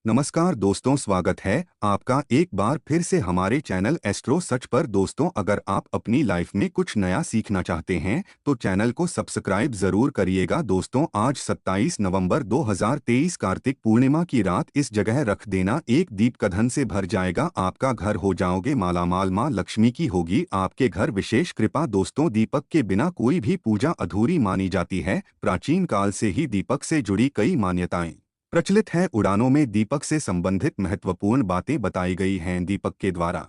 नमस्कार दोस्तों, स्वागत है आपका एक बार फिर से हमारे चैनल एस्ट्रो सच पर। दोस्तों, अगर आप अपनी लाइफ में कुछ नया सीखना चाहते हैं तो चैनल को सब्सक्राइब जरूर करिएगा। दोस्तों, आज 27 नवंबर 2023 कार्तिक पूर्णिमा की रात इस जगह रख देना, एक दीप कधन से भर जाएगा आपका घर, हो जाओगे मालामाल। माँ लक्ष्मी की होगी आपके घर विशेष कृपा। दोस्तों, दीपक के बिना कोई भी पूजा अधूरी मानी जाती है। प्राचीन काल से ही दीपक से जुड़ी कई मान्यताएं प्रचलित है। उड़ानों में दीपक से संबंधित महत्वपूर्ण बातें बताई गई हैं। दीपक के द्वारा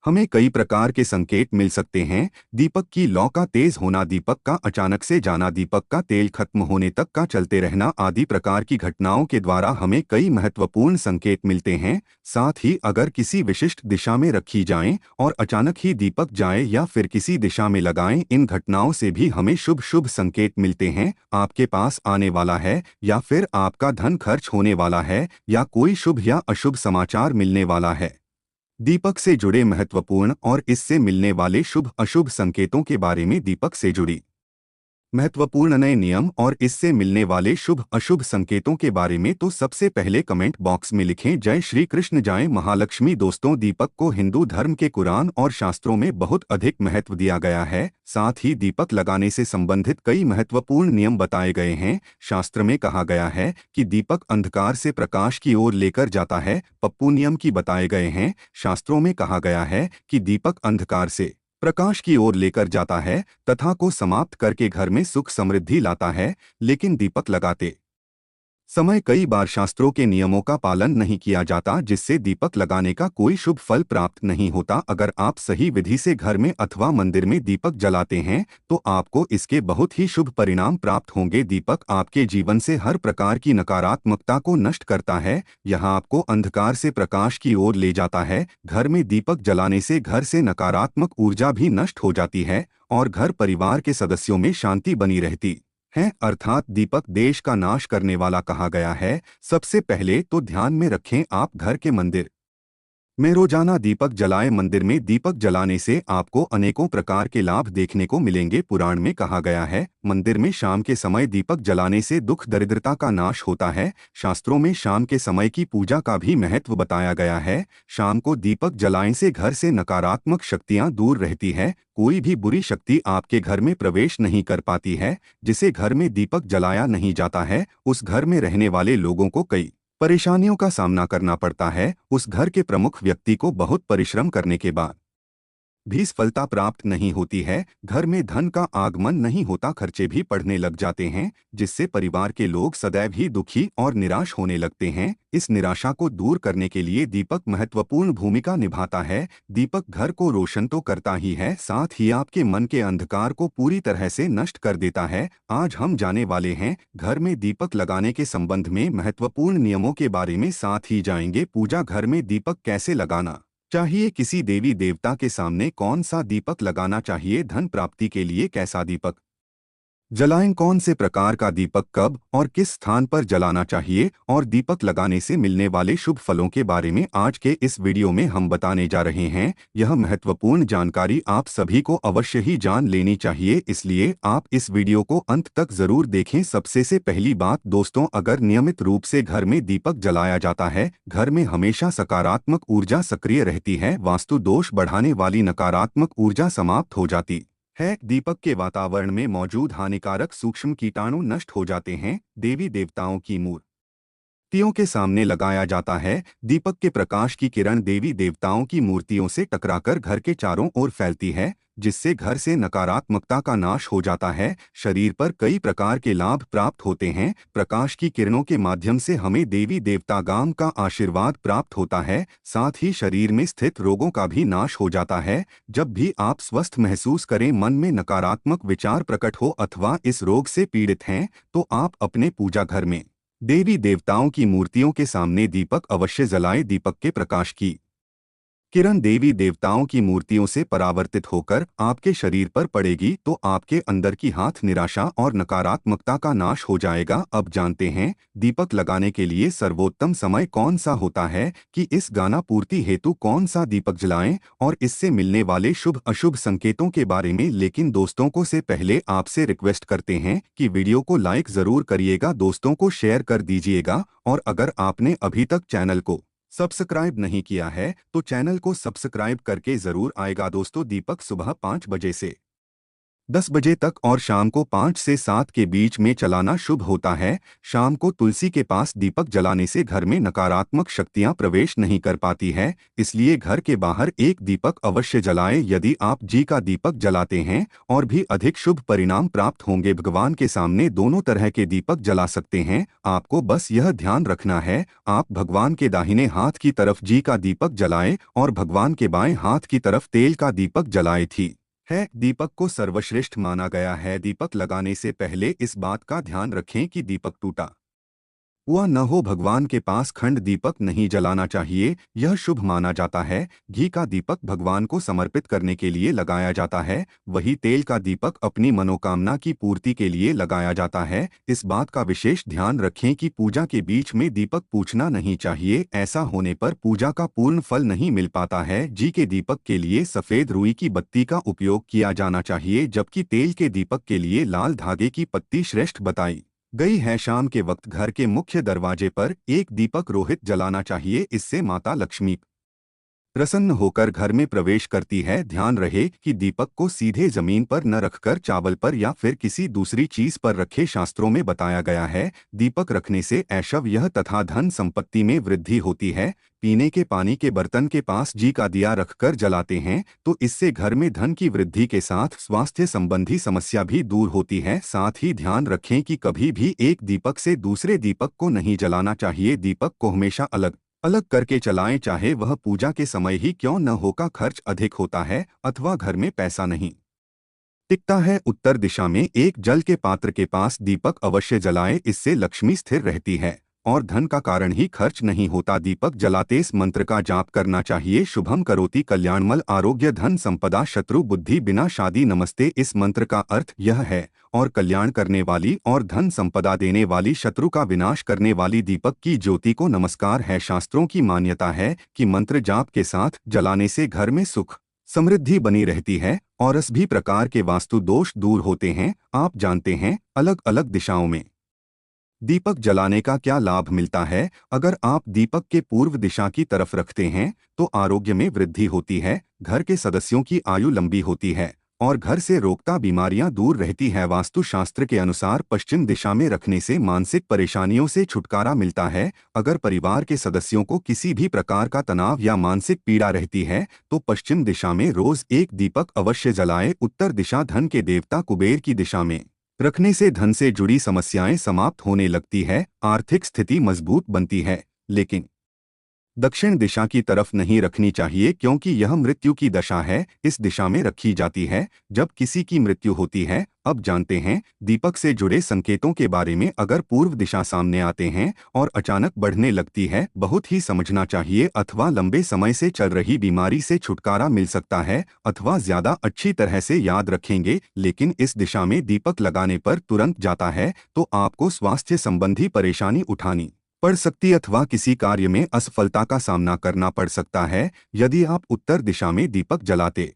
हमें कई प्रकार के संकेत मिल सकते हैं। दीपक की लौ का तेज होना, दीपक का अचानक से जाना, दीपक का तेल खत्म होने तक का चलते रहना आदि प्रकार की घटनाओं के द्वारा हमें कई महत्वपूर्ण संकेत मिलते हैं। साथ ही अगर किसी विशिष्ट दिशा में रखी जाएं और अचानक ही दीपक जाए या फिर किसी दिशा में लगाएं, इन घटनाओं से भी हमें शुभ शुभ संकेत मिलते हैं। आपके पास आने वाला है या फिर आपका धन खर्च होने वाला है या कोई शुभ या अशुभ समाचार मिलने वाला है। दीपक से जुड़े महत्वपूर्ण और इससे मिलने वाले शुभ अशुभ संकेतों के बारे में दीपक से जुड़ी महत्वपूर्ण नए नियम और इससे मिलने वाले शुभ अशुभ संकेतों के बारे में तो सबसे पहले कमेंट बॉक्स में लिखें, जय श्री कृष्ण, जय महालक्ष्मी। दोस्तों, दीपक को हिंदू धर्म के कुरान और शास्त्रों में बहुत अधिक महत्व दिया गया है। साथ ही दीपक लगाने से संबंधित कई महत्वपूर्ण नियम बताए गए हैं। शास्त्र में कहा गया है कि दीपक अंधकार से प्रकाश की ओर लेकर जाता है। पप्पू नियम की बताए गए हैं। शास्त्रों में कहा गया है कि दीपक अंधकार से प्रकाश की ओर लेकर जाता है तथा को समाप्त करके घर में सुख समृद्धि लाता है। लेकिन दीपक लगाते समय कई बार शास्त्रों के नियमों का पालन नहीं किया जाता, जिससे दीपक लगाने का कोई शुभ फल प्राप्त नहीं होता। अगर आप सही विधि से घर में अथवा मंदिर में दीपक जलाते हैं तो आपको इसके बहुत ही शुभ परिणाम प्राप्त होंगे। दीपक आपके जीवन से हर प्रकार की नकारात्मकता को नष्ट करता है। यह आपको अंधकार से प्रकाश की ओर ले जाता है। घर में दीपक जलाने से घर से नकारात्मक ऊर्जा भी नष्ट हो जाती है और घर परिवार के सदस्यों में शांति बनी रहती है। अर्थात दीपक देश का नाश करने वाला कहा गया है। सबसे पहले तो ध्यान में रखें, आप घर के मंदिर में रोजाना दीपक जलाएं। मंदिर में दीपक जलाने से आपको अनेकों प्रकार के लाभ देखने को मिलेंगे। पुराण में कहा गया है, मंदिर में शाम के समय दीपक जलाने से दुख दरिद्रता का नाश होता है। शास्त्रों में शाम के समय की पूजा का भी महत्व बताया गया है। शाम को दीपक जलाने से घर से नकारात्मक शक्तियां दूर रहती है। कोई भी बुरी शक्ति आपके घर में प्रवेश नहीं कर पाती है। जिसे घर में दीपक जलाया नहीं जाता है, उस घर में रहने वाले लोगों को कई परेशानियों का सामना करना पड़ता है। उस घर के प्रमुख व्यक्ति को बहुत परिश्रम करने के बाद भी सफलता प्राप्त नहीं होती है। घर में धन का आगमन नहीं होता, खर्चे भी बढ़ने लग जाते हैं, जिससे परिवार के लोग सदैव ही दुखी और निराश होने लगते हैं। इस निराशा को दूर करने के लिए दीपक महत्वपूर्ण भूमिका निभाता है। दीपक घर को रोशन तो करता ही है, साथ ही आपके मन के अंधकार को पूरी तरह से नष्ट कर देता है। आज हम जाने वाले हैं घर में दीपक लगाने के संबंध में महत्वपूर्ण नियमों के बारे में, साथ ही जाएंगे पूजा घर में दीपक कैसे लगाना चाहिए, किसी देवी देवता के सामने कौन सा दीपक लगाना चाहिए, धन प्राप्ति के लिए कैसा दीपक जलाएं, कौन से प्रकार का दीपक कब और किस स्थान पर जलाना चाहिए और दीपक लगाने से मिलने वाले शुभ फलों के बारे में आज के इस वीडियो में हम बताने जा रहे हैं। यह महत्वपूर्ण जानकारी आप सभी को अवश्य ही जान लेनी चाहिए, इसलिए आप इस वीडियो को अंत तक जरूर देखें। सबसे से पहली बात दोस्तों, अगर नियमित रूप से घर में दीपक जलाया जाता है, घर में हमेशा सकारात्मक ऊर्जा सक्रिय रहती है। वास्तु दोष बढ़ाने वाली नकारात्मक ऊर्जा समाप्त हो जाती है। दीपक के वातावरण में मौजूद हानिकारक सूक्ष्म कीटाणु नष्ट हो जाते हैं। देवी देवताओं की मूर्तियों के सामने लगाया जाता है। दीपक के प्रकाश की किरण देवी देवताओं की मूर्तियों से टकराकर घर के चारों ओर फैलती है, जिससे घर से नकारात्मकता का नाश हो जाता है। शरीर पर कई प्रकार के लाभ प्राप्त होते हैं। प्रकाश की किरणों के माध्यम से हमें देवी देवतागण का आशीर्वाद प्राप्त होता है। साथ ही शरीर में स्थित रोगों का भी नाश हो जाता है। जब भी आप स्वस्थ महसूस करें, मन में नकारात्मक विचार प्रकट हो अथवा इस रोग से पीड़ित हैं, तो आप अपने पूजा घर में देवी देवताओं की मूर्तियों के सामने दीपक अवश्य जलाएं। दीपक के प्रकाश की किरण देवी देवताओं की मूर्तियों से परावर्तित होकर आपके शरीर पर पड़ेगी तो आपके अंदर की हाथ निराशा और नकारात्मकता का नाश हो जाएगा। अब जानते हैं दीपक लगाने के लिए सर्वोत्तम समय कौन सा होता है, कि इस गाना पूर्ति हेतु कौन सा दीपक जलाएं और इससे मिलने वाले शुभ अशुभ संकेतों के बारे में। लेकिन दोस्तों को से पहले आपसे रिक्वेस्ट करते हैं कि वीडियो को लाइक जरूर करिएगा, दोस्तों को शेयर कर दीजिएगा, और अगर आपने अभी तक चैनल को सब्सक्राइब नहीं किया है तो चैनल को सब्सक्राइब करके जरूर आएगा। दोस्तों, दीपक सुबह 5 बजे से 10 बजे तक और शाम को 5 से 7 के बीच में चलाना शुभ होता है। शाम को तुलसी के पास दीपक जलाने से घर में नकारात्मक शक्तियां प्रवेश नहीं कर पाती है, इसलिए घर के बाहर एक दीपक अवश्य जलाएं। यदि आप जी का दीपक जलाते हैं और भी अधिक शुभ परिणाम प्राप्त होंगे। भगवान के सामने दोनों तरह के दीपक जला सकते हैं। आपको बस यह ध्यान रखना है, आप भगवान के दाहिने हाथ की तरफ जी का दीपक जलाएं और भगवान के बाएं हाथ की तरफ तेल का दीपक जलाए थी है। दीपक को सर्वश्रेष्ठ माना गया है। दीपक लगाने से पहले इस बात का ध्यान रखें कि दीपक टूटा हुआ न हो। भगवान के पास खंड दीपक नहीं जलाना चाहिए, यह शुभ माना जाता है। घी का दीपक भगवान को समर्पित करने के लिए लगाया जाता है, वही तेल का दीपक अपनी मनोकामना की पूर्ति के लिए लगाया जाता है। इस बात का विशेष ध्यान रखें कि पूजा के बीच में दीपक पूछना नहीं चाहिए, ऐसा होने पर पूजा का पूर्ण फल नहीं मिल पाता है। घी के दीपक के लिए सफेद रुई की बत्ती का उपयोग किया जाना चाहिए, जबकि तेल के दीपक के लिए लाल धागे की पत्ती श्रेष्ठ बताई गई है। शाम के वक्त घर के मुख्य दरवाजे पर एक दीपक रोहित जलाना चाहिए, इससे माता लक्ष्मी प्रसन्न होकर घर में प्रवेश करती है। ध्यान रहे कि दीपक को सीधे जमीन पर न रखकर चावल पर या फिर किसी दूसरी चीज पर रखे। शास्त्रों में बताया गया है दीपक रखने से ऐश्वर्य तथा धन संपत्ति में वृद्धि होती है। पीने के पानी के बर्तन के पास जी का दिया रखकर जलाते हैं तो इससे घर में धन की वृद्धि के साथ स्वास्थ्य संबंधी समस्या भी दूर होती है। साथ ही ध्यान रखें कि कभी भी एक दीपक से दूसरे दीपक को नहीं जलाना चाहिए। दीपक को हमेशा अलग अलग करके चलाएं, चाहे वह पूजा के समय ही क्यों न हो। का खर्च अधिक होता है अथवा घर में पैसा नहीं टिकता है। उत्तर दिशा में एक जल के पात्र के पास दीपक अवश्य जलाएं, इससे लक्ष्मी स्थिर रहती है और धन का कारण ही खर्च नहीं होता। दीपक जलाते इस मंत्र का जाप करना चाहिए, शुभम करोति कल्याणमल आरोग्य धन संपदा शत्रु बुद्धि बिना शादी नमस्ते। इस मंत्र का अर्थ यह है, और कल्याण करने वाली और धन संपदा देने वाली शत्रु का विनाश करने वाली दीपक की ज्योति को नमस्कार है। शास्त्रों की मान्यता है कि मंत्र जाप के साथ जलाने से घर में सुख समृद्धि बनी रहती है और सभी प्रकार के वास्तु दोष दूर होते हैं। आप जानते हैं अलग अलग दिशाओं में दीपक जलाने का क्या लाभ मिलता है। अगर आप दीपक के पूर्व दिशा की तरफ रखते हैं तो आरोग्य में वृद्धि होती है, घर के सदस्यों की आयु लंबी होती है और घर से रोकता बीमारियां दूर रहती है। वास्तु शास्त्र के अनुसार पश्चिम दिशा में रखने से मानसिक परेशानियों से छुटकारा मिलता है। अगर परिवार के सदस्यों को किसी भी प्रकार का तनाव या मानसिक पीड़ा रहती है तो पश्चिम दिशा में रोज एक दीपक अवश्य जलाएं। उत्तर दिशा धन के देवता कुबेर की दिशा में रखने से धन से जुड़ी समस्याएं समाप्त होने लगती है, आर्थिक स्थिति मजबूत बनती है। लेकिन दक्षिण दिशा की तरफ नहीं रखनी चाहिए क्योंकि यह मृत्यु की दशा है। इस दिशा में रखी जाती है जब किसी की मृत्यु होती है। अब जानते हैं दीपक से जुड़े संकेतों के बारे में। अगर पूर्व दिशा सामने आते हैं और अचानक बढ़ने लगती है, बहुत ही समझना चाहिए, अथवा लंबे समय से चल रही बीमारी से छुटकारा मिल सकता है, अथवा ज्यादा अच्छी तरह से याद रखेंगे। लेकिन इस दिशा में दीपक लगाने पर तुरंत जाता है तो आपको स्वास्थ्य संबंधी परेशानी उठानी पड़ सकती अथवा किसी कार्य में असफलता का सामना करना पड़ सकता है। यदि आप उत्तर दिशा में दीपक जलाते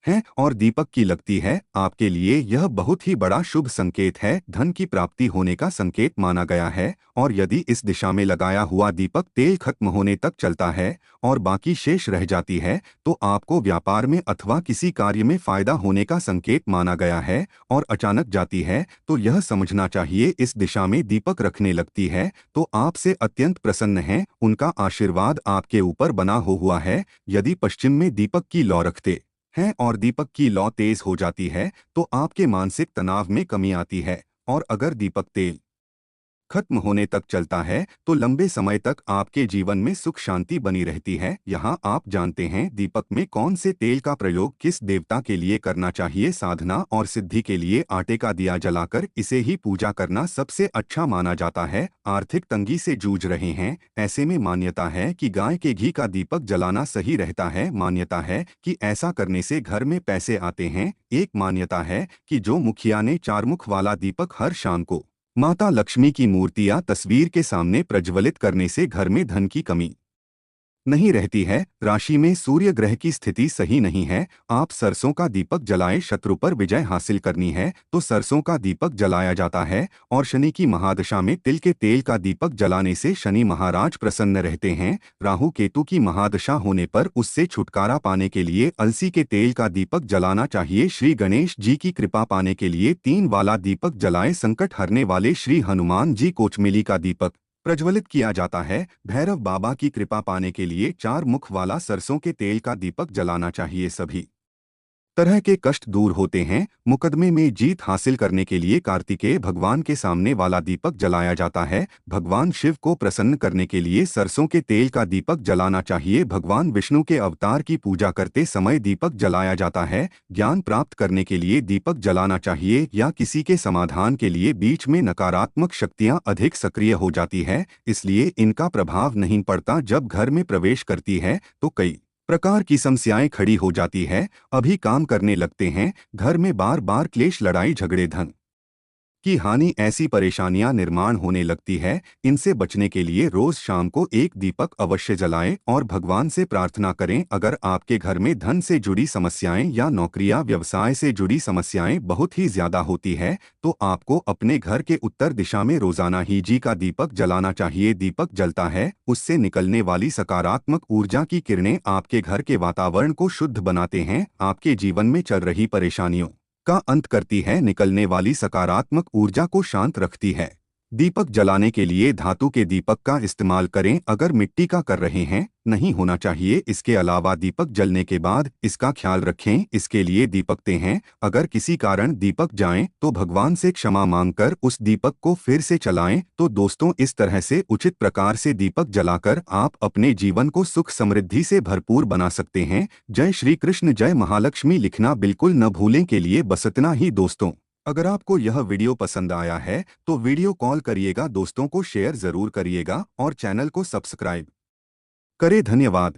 हैं और दीपक की लगती है, आपके लिए यह बहुत ही बड़ा शुभ संकेत है, धन की प्राप्ति होने का संकेत माना गया है। और यदि इस दिशा में लगाया हुआ दीपक तेल खत्म होने तक चलता है और बाकी शेष रह जाती है तो आपको व्यापार में अथवा किसी कार्य में फायदा होने का संकेत माना गया है। और अचानक जाती है तो यह समझना चाहिए इस दिशा में दीपक रखने लगती है तो आपसे अत्यंत प्रसन्न हैं, उनका आशीर्वाद आपके ऊपर बना हुआ है। यदि पश्चिम में दीपक की लौ रखते हैं और दीपक की लौ तेज हो जाती है तो आपके मानसिक तनाव में कमी आती है। और अगर दीपक तेल खत्म होने तक चलता है तो लंबे समय तक आपके जीवन में सुख शांति बनी रहती है। यहाँ आप जानते हैं दीपक में कौन से तेल का प्रयोग किस देवता के लिए करना चाहिए। साधना और सिद्धि के लिए आटे का दिया जलाकर इसे ही पूजा करना सबसे अच्छा माना जाता है। आर्थिक तंगी से जूझ रहे हैं, ऐसे में मान्यता है कि गाय के घी का दीपक जलाना सही रहता है। मान्यता है कि ऐसा करने से घर में पैसे आते हैं। एक मान्यता है कि जो मुखिया ने चारमुख वाला दीपक हर शाम को माता लक्ष्मी की मूर्ति या तस्वीर के सामने प्रज्वलित करने से घर में धन की कमी नहीं रहती है। राशि में सूर्य ग्रह की स्थिति सही नहीं है। आप सरसों का दीपक जलाएं। शत्रु पर विजय हासिल करनी है तो सरसों का दीपक जलाया जाता है। और शनि की महादशा में तिल के तेल का दीपक जलाने से शनि महाराज प्रसन्न रहते हैं। राहु केतु की महादशा होने पर उससे छुटकारा पाने के लिए अलसी के तेल का दीपक जलाना चाहिए। श्री गणेश जी की कृपा पाने के लिए 3 वाला दीपक जलाएं। संकट हरने वाले श्री हनुमान जी कोचमिली का दीपक प्रज्वलित किया जाता है। भैरव बाबा की कृपा पाने के लिए 4 मुख वाला सरसों के तेल का दीपक जलाना चाहिए। सभी तरह के कष्ट दूर होते हैं। मुकदमे में जीत हासिल करने के लिए कार्तिकेय भगवान के सामने वाला दीपक जलाया जाता है। भगवान शिव को प्रसन्न करने के लिए सरसों के तेल का दीपक जलाना चाहिए। भगवान विष्णु के अवतार की पूजा करते समय दीपक जलाया जाता है। ज्ञान प्राप्त करने के लिए दीपक जलाना चाहिए या किसी के समाधान के लिए बीच में नकारात्मक शक्तियां अधिक सक्रिय हो जाती है, इसलिए इनका प्रभाव नहीं पड़ता। जब घर में प्रवेश करती है तो कई प्रकार की समस्याएं खड़ी हो जाती है। अभी काम करने लगते हैं, घर में बार बार क्लेश, लड़ाई झगड़े, धन की हानि, ऐसी परेशानियां निर्माण होने लगती है। इनसे बचने के लिए रोज शाम को एक दीपक अवश्य जलाएं और भगवान से प्रार्थना करें। अगर आपके घर में धन से जुड़ी समस्याएं या नौकरी या व्यवसाय से जुड़ी समस्याएं बहुत ही ज्यादा होती है तो आपको अपने घर के उत्तर दिशा में रोजाना ही जी का दीपक जलाना चाहिए। दीपक जलता है, उससे निकलने वाली सकारात्मक ऊर्जा की किरणें आपके घर के वातावरण को शुद्ध बनाते हैं, आपके जीवन में चल रही परेशानियों का अंत करती है, निकलने वाली सकारात्मक ऊर्जा को शांत रखती है। दीपक जलाने के लिए धातु के दीपक का इस्तेमाल करें। अगर मिट्टी का कर रहे हैं, नहीं होना चाहिए। इसके अलावा दीपक जलने के बाद इसका ख्याल रखें, इसके लिए दीपकते हैं। अगर किसी कारण दीपक जाएं तो भगवान से क्षमा मांगकर उस दीपक को फिर से चलाएं। तो दोस्तों, इस तरह से उचित प्रकार से दीपक जलाकर आप अपने जीवन को सुख समृद्धि से भरपूर बना सकते हैं। जय श्री कृष्ण, जय महालक्ष्मी लिखना बिल्कुल न भूलें। के लिए बस इतना ही दोस्तों। अगर आपको यह वीडियो पसंद आया है तो वीडियो कॉल करिएगा, दोस्तों को शेयर जरूर करिएगा और चैनल को सब्सक्राइब करें। धन्यवाद।